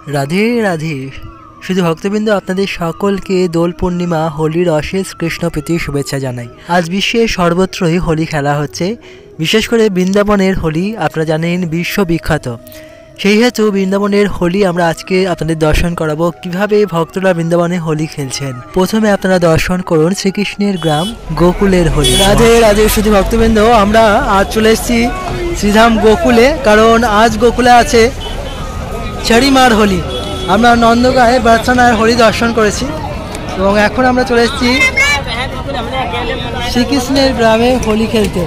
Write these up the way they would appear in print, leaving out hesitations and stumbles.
রাধে রাধে। শুধু ভক্তবৃন্দ আপনাদের সকলকে দোল পূর্ণিমা হোলির অশেষ কৃষ্ণ প্রীতি শুভেচ্ছা জানাই। আজ বিশ্বের সর্বত্রই হোলি খেলা হচ্ছে, বিশেষ করে বৃন্দাবনের হোলি আপনারা জানেন বিশ্ববিখ্যাত। সেই হেতু বৃন্দাবনের হোলি আমরা আজকে আপনাদের দর্শন করাবো কিভাবে ভক্তরা বৃন্দাবনে হোলি খেলছেন। প্রথমে আপনারা দর্শন করুন শ্রীকৃষ্ণের গ্রাম গোকুলের হোলি। রাধে রাধে শুধু ভক্তবৃন্দ, আমরা আজ চলে এসেছি শ্রীধাম গোকুলে, কারণ আজ গোকুলে আছে ছড়িমার হোলি। আমরা নন্দগাঁয়ে বার্সানায় হোলি দর্শন করেছি এবং এখন আমরা চলে এসেছি শ্রীকৃষ্ণের গ্রামে হোলি খেলতে,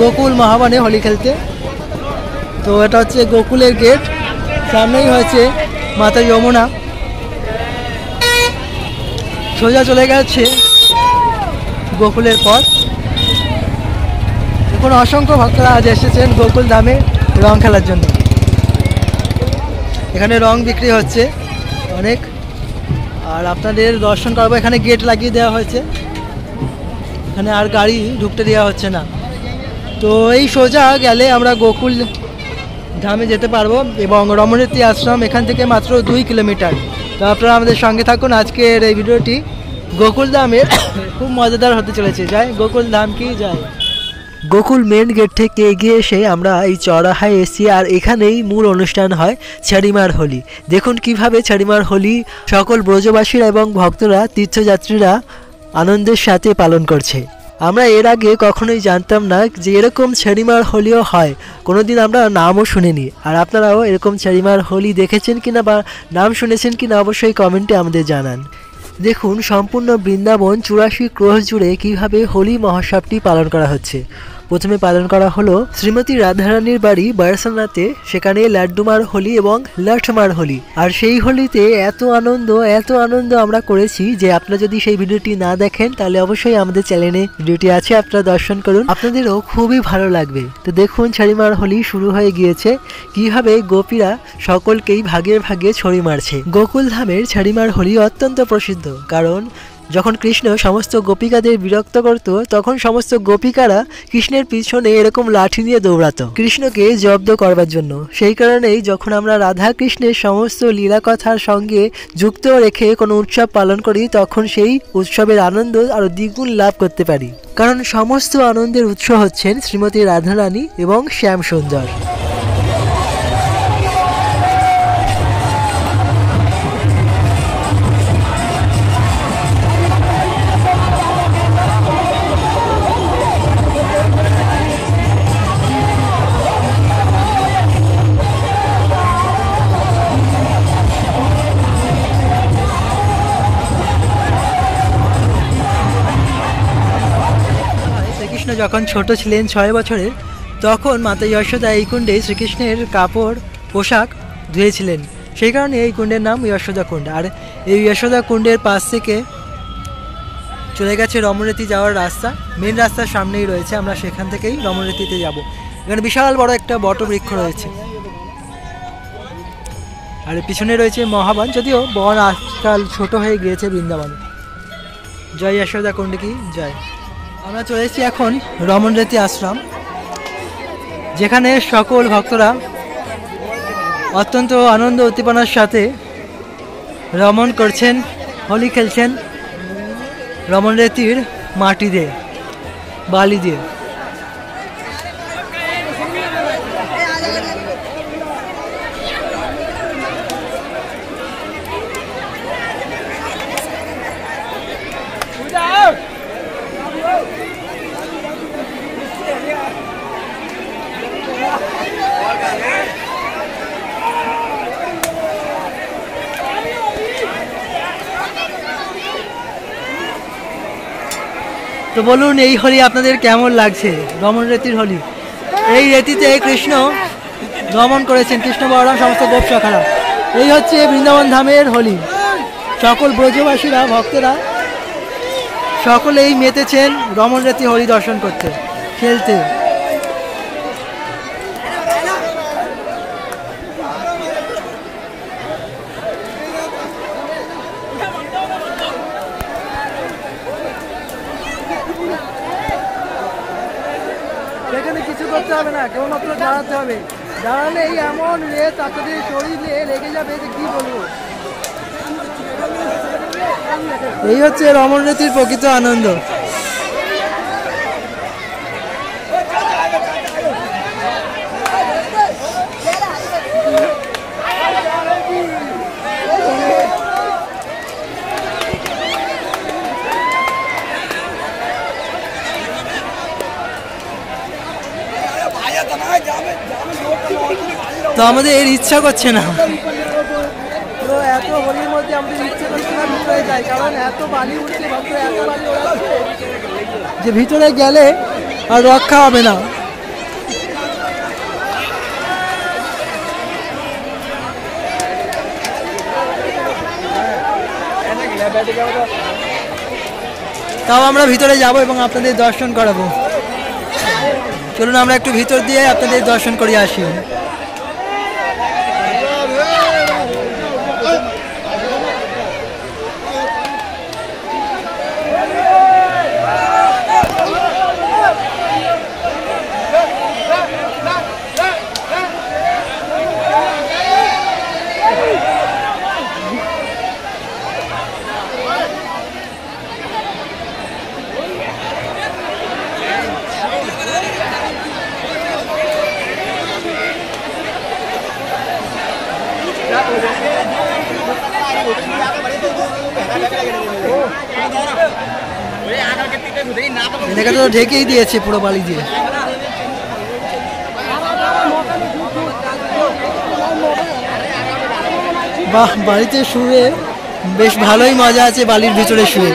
গোকুল মহাবনে হোলি খেলতে। তো এটা হচ্ছে গোকুলের গেট, সামনেই হয়েছে মাতা যমুনা, সোজা চলে গেছে গোকুলের পথ। এখন অসংখ্য ভক্তরা আজ এসেছেন গোকুল ধামে রং খেলার জন্য। এখানে রং বিক্রি হচ্ছে অনেক, আর আপনাদের দর্শন করবো। এখানে গেট লাগিয়ে দেওয়া হয়েছে, এখানে আর গাড়ি ঢুকতে দেওয়া হচ্ছে না। তো এই সোজা গেলে আমরা গোকুল ধামে যেতে পারবো এবং রমণীতি আশ্রম এখান থেকে মাত্র 2 কিলোমিটার। তো আপনারা আমাদের সঙ্গে থাকুন। আজকের এই ভিডিওটি গোকুল ধামের খুব মজাদার হতে চলেছে। যায় গোকুল ধাম কি যায়। গোকুল মেন গেট থেকে এগিয়ে এসে আমরা এই চৌরাহায় এসেছি, আর এখানেই মূল অনুষ্ঠান হয় ছড়িমার হোলি। দেখুন কিভাবে ছড়িমার হোলি সকল ব্রজবাসীরা এবং ভক্তরা তীর্থযাত্রীরা আনন্দের সাথে পালন করছে। আমরা এর আগে কখনোই জানতাম না যে এরকম ছড়িমার হোলিও হয়, কোনোদিন আমরা নামও শুনিনি। আর আপনারাও এরকম ছড়িমার হোলি দেখেছেন কিনা বা নাম শুনেছেন কিনা অবশ্যই কমেন্টে আমাদের জানান। দেখুন সম্পূর্ণ বৃন্দাবন 84 ক্রোশ জুড়ে কিভাবে হোলি মহোৎসবটি পালন করা হচ্ছে। প্রথমে পালন করা হলো শ্রীমতী রাধারানীর বাড়ি বারসানাতে, সেখানে লাড্ডুমার হোলি এবং লাঠমার হোলি। আর সেই হোলিতে এত আনন্দ আমরা করেছি যে আপনারা যদি সেই ভিডিওটি না দেখেন তাহলে অবশ্যই আমাদের চ্যানেলে ভিডিওটি আছে, আপনারা দর্শন করুন, আপনাদেরও খুবই ভালো লাগবে। তো দেখুন ছড়িমার হোলি শুরু হয়ে গিয়েছে, কিভাবে গোপীরা সকলকেই ভাগে ভাগে ছড়ি মারছে। গোকুল ধামের ছড়িমার হোলি অত্যন্ত প্রসিদ্ধ, কারণ যখন কৃষ্ণ সমস্ত গোপিকাদের বিরক্ত করত তখন সমস্ত গোপিকারা কৃষ্ণের পিছনে এরকম লাঠি নিয়ে দৌড়াতো কৃষ্ণকে জব্দ করবার জন্য। সেই কারণেই যখন আমরা রাধা কৃষ্ণের সমস্ত লীলা কথার সঙ্গে যুক্ত রেখে কোনো উৎসব পালন করি তখন সেই উৎসবের আনন্দ আরো দ্বিগুণ লাভ করতে পারি, কারণ সমস্ত আনন্দের উৎস হচ্ছেন শ্রীমতী রাধারানী এবং শ্যাম সুন্দর। শ্রীকৃষ্ণ যখন ছোট ছিলেন 6 বছরের, তখন মাতা যশোদা এই কুণ্ডে শ্রীকৃষ্ণের কাপড় পোশাক ধুয়েছিলেন, সেই কারণে এই কুণ্ডের নাম যশোদা কুণ্ড। আর এই যশোদা কুণ্ডের পাশ থেকে চলে গেছে রমণীতি যাওয়ার রাস্তা, মেন রাস্তার সামনেই রয়েছে, আমরা সেখান থেকেই রমণীতিতে যাব। এখানে বিশাল বড় একটা বটবৃক্ষ রয়েছে, আর পিছনে রয়েছে মহাবন, যদিও বন আজকাল ছোট হয়ে গিয়েছে বৃন্দাবনে। জয় যশোদা কুণ্ড কি জয়। আমরা চলে এসেছি এখন রমণীতি আশ্রম, যেখানে সকল ভক্তরা অত্যন্ত আনন্দ উদ্দীপনার সাথে রমণ করছেন, হোলি খেলছেন রমণীতির মাটি দিয়ে, বালি দিয়ে। তো বলুন এই হোলি আপনাদের কেমন লাগছে, রমণীতির হোলি। এই রীতিতে কৃষ্ণ রমণ করেছেন, কৃষ্ণ বলরাম সমস্ত গোপ সখারা। এই হচ্ছে বৃন্দাবন ধামের হোলি। সকল ব্রজবাসীরা ভক্তরা সকলেই মেতেছেন রমণীতি হোলি দর্শন করতে, খেলতে। এখানে কিছু করতে হবে না, কেবলমাত্র দাঁড়াতে হবে। দাঁড়ালে এমন রেত আপনাদের শরীরে লেগে যাবে যে কি বলবো। এই হচ্ছে রমণরতির প্রকৃত আনন্দ। তো আমাদের ইচ্ছা করছে না, তো এত হোলির মধ্যে আমাদের ইচ্ছে করছে না ভিতরে যাই, কারণ এত বালি উঠছে, এত বালি ওড়াচ্ছে যে ভিতরে গেলে আর রক্ষা হবে না। তাও আমরা ভিতরে যাব এবং আপনাদের দর্শন করাবো। চলুন আমরা একটু ভিতর দিয়ে আপনাদের দর্শন করে আসি। এটাকে তো ঢেকেই দিয়েছে পুরো বালি দিয়ে। বাহ, বাড়িতে শুয়ে বেশ ভালোই মজা আছে বালির ভিতরে শুয়ে।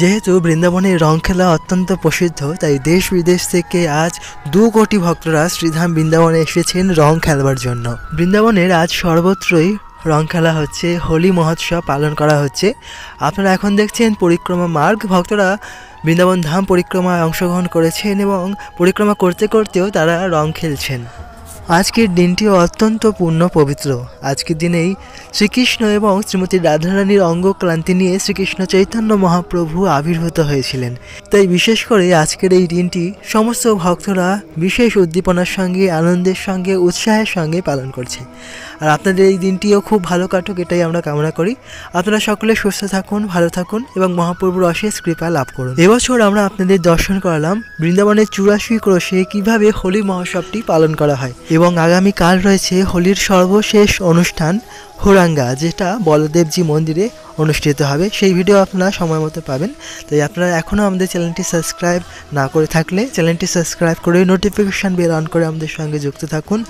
যেহেতু বৃন্দাবনের রং খেলা অত্যন্ত প্রসিদ্ধ, তাই দেশ বিদেশ থেকে আজ 2 কোটি ভক্তরা শ্রীধাম বৃন্দাবনে এসেছেন রং খেলবার জন্য। বৃন্দাবনের আজ সর্বত্রই রং খেলা হচ্ছে, হোলি মহোৎসব পালন করা হচ্ছে। আপনারা এখন দেখছেন পরিক্রমা মার্গ। ভক্তরা বৃন্দাবন ধাম পরিক্রমায় অংশগ্রহণ করেছেন এবং পরিক্রমা করতে করতেও তারা রং খেলছেন। আজকের দিনটি অত্যন্ত পূর্ণ পবিত্র। আজকের দিনেই শ্রীকৃষ্ণ এবং শ্রীমতী রাধারানীর অঙ্গ ক্লান্তি নিয়ে শ্রীকৃষ্ণ চৈতন্য মহাপ্রভু আবির্ভূত হয়েছিলেন। তাই বিশেষ করে আজকের এই দিনটি সমস্ত ভক্তরা বিশেষ উদ্দীপনার সঙ্গে, আনন্দের সঙ্গে, উৎসাহের সঙ্গে পালন করছে। আর আপনাদের এই দিনটিও খুব ভালো কাটুক, এটাই আমরা কামনা করি। আপনারা সকলে সুস্থ থাকুন, ভালো থাকুন এবং মহাপ্রভুর অশেষ কৃপা লাভ করুন। এবছর আমরা আপনাদের দর্শন করালাম বৃন্দাবনের 84 ক্রোশে কিভাবে হোলি মহোৎসবটি পালন করা হয় এবং আগামীকাল রয়েছে হোলির সর্বশেষ অনুষ্ঠান হুরাঙ্গা, যেটা বলদেবজি মন্দিরে অনুষ্ঠিত হবে। সেই ভিডিও আপনারা সময় মতো পাবেন। তাই আপনারা এখনও আমাদের চ্যানেলটি সাবস্ক্রাইব না করে থাকলে চ্যানেলটি সাবস্ক্রাইব করে নোটিফিকেশান বেল অন করে আমাদের সঙ্গে যুক্ত থাকুন।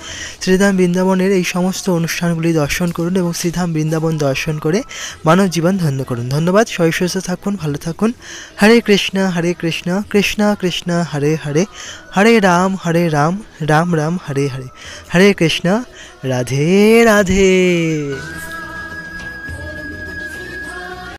শ্রীধাম বৃন্দাবনের এই সমস্ত অনুষ্ঠানগুলি দর্শন করুন এবং শ্রীধাম বৃন্দাবন দর্শন করে মানব জীবন ধন্য করুন। ধন্যবাদ। সবাই সুস্থ থাকুন, ভালো থাকুন। হরে কৃষ্ণ কৃষ্ণ কৃষ্ণ হরে হরে, হরে রাম রাম রাম হরে হরে, হরে কৃষ্ণ, রাধে রাধে।